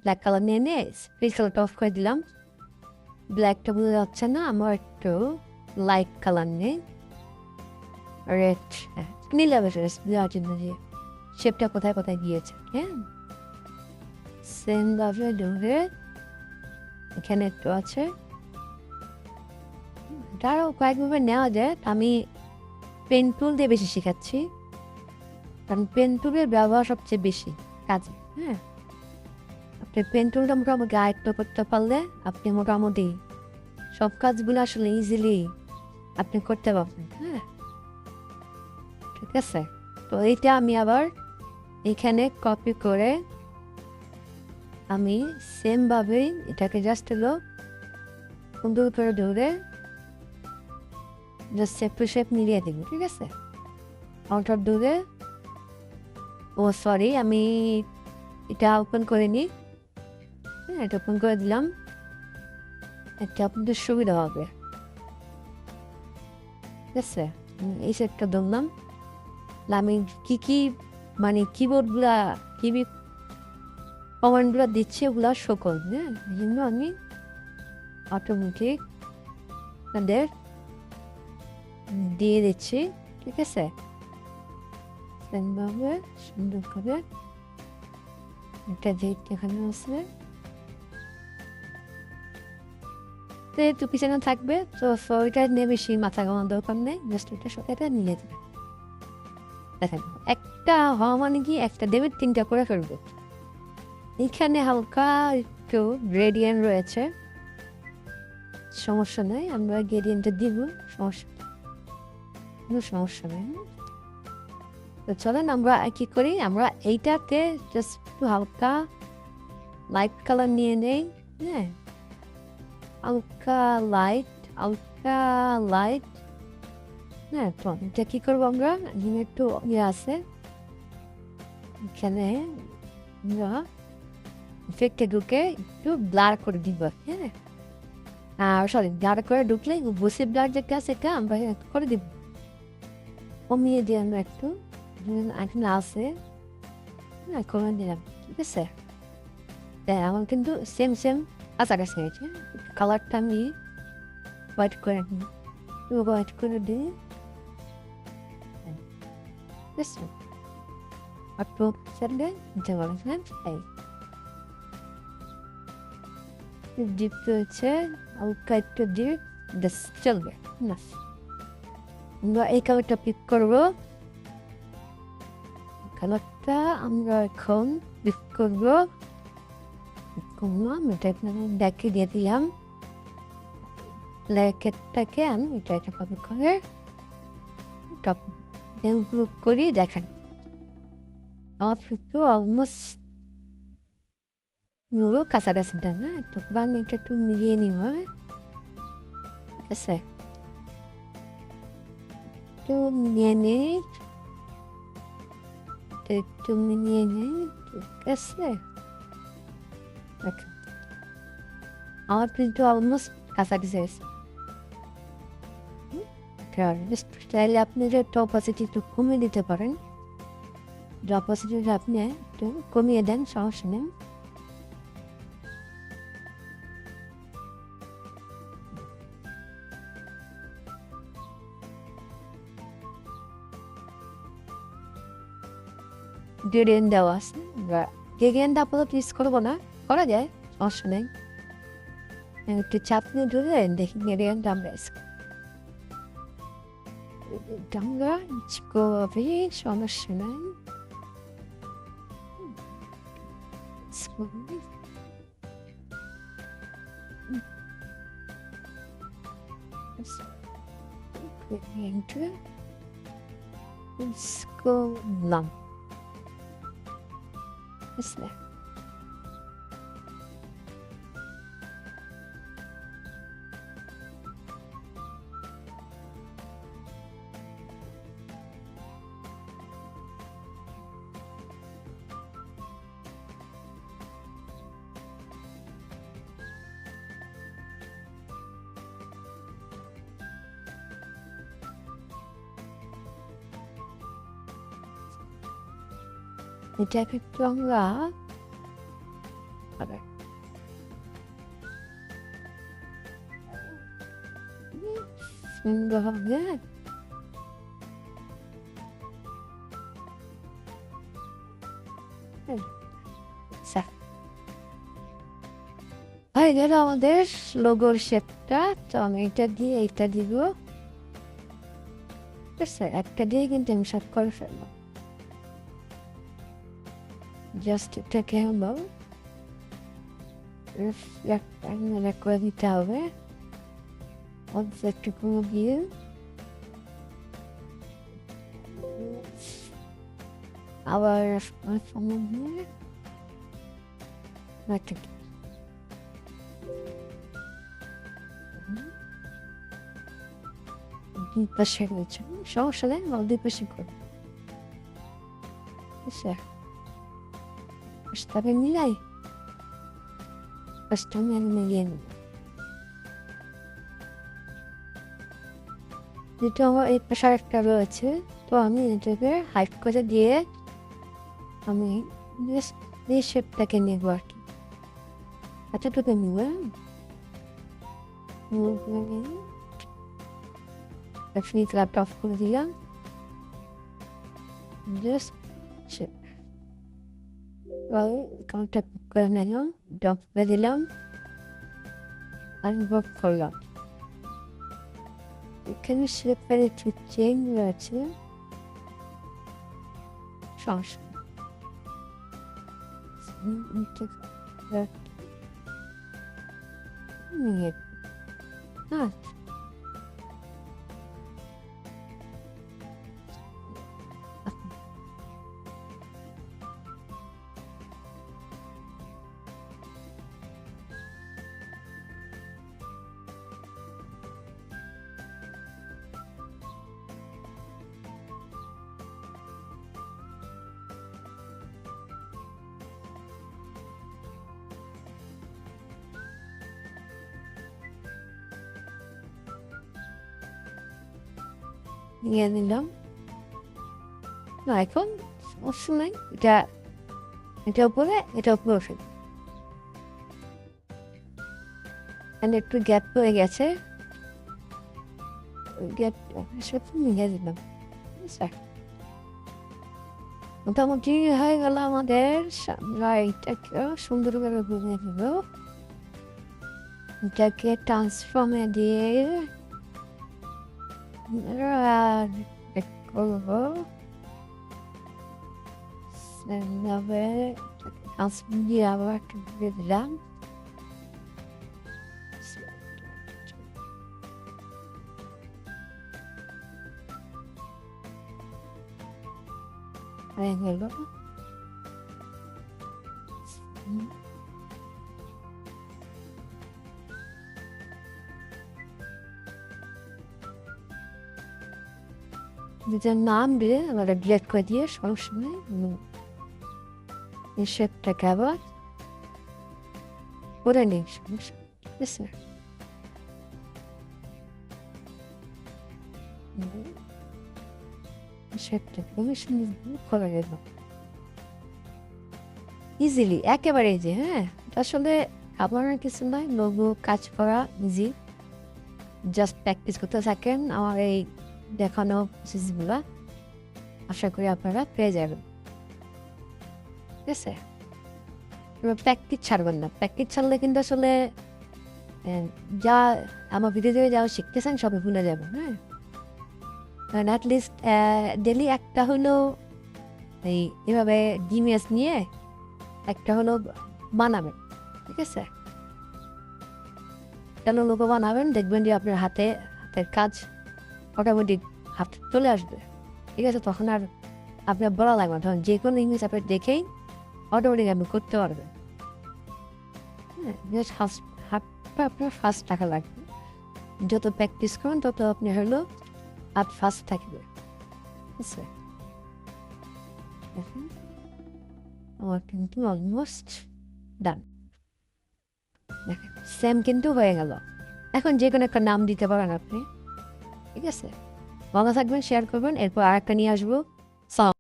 Black colour নিয়ে split কালারটা of করে দিলাম। ব্ল্যাকটা বোঝা যাচ্ছে না, আমার একটু লাইট কালার নেই, রেড, নীলা বেশি দেওয়ার জন্য যে শেপটা কোথায় কোথায় গিয়েছে। হ্যাঁ, সেম ভাবে ধরে এখানে একটু আছে, তারও কয়েকভাবে নেওয়া যায়। আমি পেন টুল দিয়ে বেশি শেখাচ্ছি, কারণ পেন টুলের ব্যবহার সবচেয়ে বেশি কাজে। হ্যাঁ, আপনি পেন টুলটা মোটামুটি আয়ত্ত করতে পারলে আপনি মোটামুটি সব কাজগুলো আসলে ইজিলি আপনি করতে পারবেন। হ্যাঁ, ঠিক আছে। তো এইটা আমি আবার এখানে কপি করে আমি সেমভাবেই এটাকে জাস্ট হলো সুন্দর করে ধরে জাস্ট শেপ টু শেপ মিলিয়ে দিব। ঠিক আছে, আউটার ধরে, ও সরি আমি এটা ওপেন করে নিই। হ্যাঁ, এটা ওপেন করে দিলাম, এটা আপনাদের সুবিধা হবে। ঠিক আছে, এই সেটটা ধরলাম। আমি কি মানে কিবোর্ডগুলা কমান্ডগুলো দিচ্ছি ওগুলা সকল। হ্যাঁ, এই জন্য আমি অটোমেটিক তাদের দিয়ে দিচ্ছি। ঠিক আছে, সেমভাবে সুন্দর করে একটা ডেট এখানে আছে, একটু পিছনে থাকবে, তো ওইটা নিয়ে বেশি মাথা ঘামানোর দরকার নেই, জাস্ট ওইটার সাথে এটা নিয়ে দেবে। দেখেন, একটা হওয়া মানে কি একটা দেবে, তিনটা করে ফেলবো। এখানে হালকা একটু গ্রেডিয়েন্ট রয়েছে, সমস্যা নেই, আমরা গ্রেডিয়েন্টটা দিব, সমস্যা নেই। তো চলেন আমরা কি করি, আমরা এইটাকে জাস্ট একটু হালকা লাইট কালার নিয়ে নেই। হ্যাঁ, হালকা লাইট। হ্যাঁ, তো এটা কি করবো আমরা, একটু ইয়ে আছে এখানে, আমরা ইফেক্টে ঢুকে একটু ব্লার করে দিব। হ্যাঁ, আর সরি, ব্লার করে ঢুকলে বসে ব্লার যেটা সেটা আমরা করে দিব, কমিয়ে দিয়ে আমরা একটু এখন আছে, হ্যাঁ কমিয়ে দিলাম। ঠিক আছে, আমার কিন্তু সেম কাছাকাছি হয়েছে। কালারটা আমি হোয়াইট করে নিই, হোয়াইট করে দিই। ঠিক আছে, একটু সেটলে দিতে পারেন। হ্যাঁ, এই ডিপ রয়েছে, হালকা একটু ডিপ চলবে না। আমরা এই কালারটা পিক করবো, কালারটা আমরা এখন পিক করবো, এটা এখানে দেখে দিয়ে দিলাম। লেকেটটাকে আমি এটা কপি করে টপ গ্রুপ করি। দেখেন আমার কিন্তু অলমোস্ট পুরো কাছাকাছি না, একটু বাংলাটা একটু মিলিয়ে নিব। ঠিক আছে, একটু মিলিয়ে নিই, একটু মিলিয়ে নিই। ঠিক আছে, দেখেন আমার কিন্তু অলমোস্ট কাছাকাছি আছে। চাইলে আপনি যে অপাসিটি একটু কমিয়ে দিতে পারেন, অপাসিটিটা আপনি একটু কমিয়ে দেন, সমস্যা নেই। গ্রেডিয়েন্ট দেওয়া আছে, গ্রেডিয়েন্টটা আপাতত ইউজ করবো না, করা যায়, সমস্যা নেই। একটু চাপ নিয়ে ধরে দেখি গ্রেডিয়েন্ট আমরা করবে, সমস্যা নেই। করলাম, বুঝলে? এটাকে একটু আমরা কালার। সুন্দর হবে। হয়ে গেল আমাদের লোগোর শেপটা। তো আমি এটা দিয়ে এইটা দিব। ঠিক আছে, একটা দিয়ে কিন্তু আমি সব করে ফেলবো। জাস্ট এটাকে হলো করে দিতে হবে একটু দিয়ে। আবার দুই পাশে রয়েছে, সমস্যা নেই, দুই পাশে করবো। তবে মিলাই আমি মিলিয়ে নেব। যেটা আমার এই পাশে একটা রয়েছে, তো আমি এটাকে হাইট করে দিয়ে আমি এই শেপটাকে নেব আর কি। আচ্ছা তোকে নিব ল্যাপটপ অফ করে দিলাম। জাস্ট শেপ কাউন্টার করে নিলাম, ডপ করে দিলাম, আনবক করলাম। এখানে শেপের একটু চেঞ্জ রয়েছে, সমস্যা নিয়ে নিলাম। না এখন সমস্যা নাই, এটা উপরে ফেল। একটু গ্যাপ হয়ে গেছে, গ্যাপটা মিলিয়ে দিলাম। মোটামুটি হয়ে গেল আমাদের। এটাকে সুন্দরভাবে বুঝে দেব, এটাকে ট্রান্সফর্মে দিয়ে করবো। দিয়ে আবার একটু ঘুরে দিলাম। হয়ে গেল। নিজের নাম দিয়ে আমরা ডিলেট করে দিয়ে সমস্যা নেই। এই শেপটাকে আবার করে নিই, সমস্যা ঠিক আছে। শেপটাকে আমি সুন্দর করে গেল ইজিলি, একেবারে ইজি। হ্যাঁ, আসলে আমার কিছু নয়, লোগো কাজ করা ইজি, জাস্ট প্র্যাকটিস করতে থাকেন আমার এই দেখানো প্রসেসগুলো। আশা করি আপনারা পেয়ে যাবেন। ঠিক আছে, প্র্যাকটিস ছাড়বেন না। প্র্যাকটিস ছাড়লে কিন্তু আসলে যা আমার ভিডিও দিয়ে যা শিখতেছেন সবই ভুলে যাবেন। হ্যাঁ, অ্যাটলিস্ট ডেলি একটা হলো এই এভাবে জিনিস নিয়ে একটা হলো বানাবেন। ঠিক আছে, কেন লোগো বানাবেন, দেখবেন যে আপনার হাতের কাজ অটোমেটিক হাত চলে আসবে। ঠিক আছে, তখন আর আপনার বলা লাগবে না, তখন যে কোনো ইংলিশ আপনার দেখেই অটোমেটিক আপনি করতে পারবেন। হ্যাঁ, হাতটা আপনার ফার্স্ট টাকা লাগবে। যত প্র্যাকটিস করেন তত আপনি হলো হাত ফার্স্ট থাকবে। ঠিক আছে, আমার কিন্তু অলমোস্ট ডান। দেখেন সেম কিন্তু হয়ে গেল। এখন যে কোনো একটা নাম দিতে পারেন আপনি। ঠিক আছে, ভালো থাকবেন, শেয়ার করবেন, এরপর আর একটা নিয়ে আসবো।